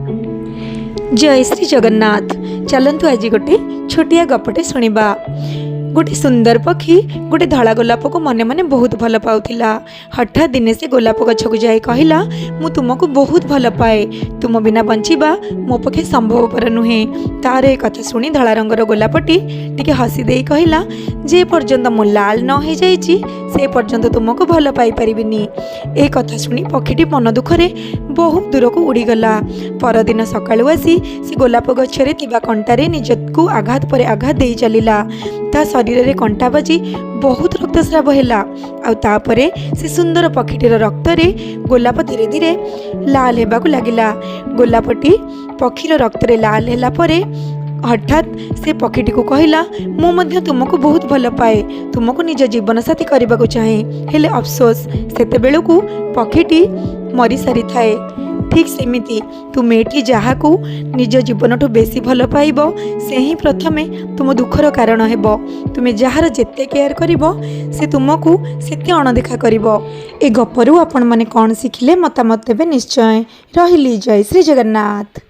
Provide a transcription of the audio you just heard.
जय श्री जगन्नाथ। चलतु आज गोटे छोटिया गपटे शुणा। गोटे सुंदर पक्षी गोटे धला गोलाप को मने मने बहुत भल पाउथिला। हठात दिने से गोलाप गछ को जाई कहला, मु तुमको बहुत भल पाए, तुम बिना बंचिबा मो पक्षे संभवपर नुहे। तार ए कथा शुणी धला रंगर गोलापटी टिके हसी देई कहला, जे पर्यंत मो लाल न हो जाइछि से पर्यंत तुमको भल पाई परिबिनी। ए कथा शुणी पक्षीटी मन दुखरे बहुत दूर को उड़ीगला। परदिन सकाळु आसी से गोलाप गछरे थिबा कंटारे निजको आघात पर आघात देई चलिला। ता शरीर रे कंटा बाजी बहुत रक्तस्राव हैला। तापरे से सुंदर पक्षीटीर रक्त रे गोलाप धीरे धीरे लाल हेबाकु लागिला। गोलापटी पक्षीर रक्त रे लाल हैला परे हठात से पक्षीटी को कहला, मु मध्य तुमको बहुत भल पाए, तुमको निज जीवन साथी करने को चाहे, हेले अफसोस सेते बेलू पक्षीटी मरी सारी थाए। ठीक सेमिति तुम एठी जहाकू निज जीवन ठू बेसी भल पाइब से ही प्रथमे तुम दुखर कारण हेबो। तुम जार जेते केयर करिबो से तुमको सेते अणदेखा करिबो। ए गपरू आपण माने कोन सिखिले मतामत देबे निश्चय। रहिली। जय श्री जगन्नाथ।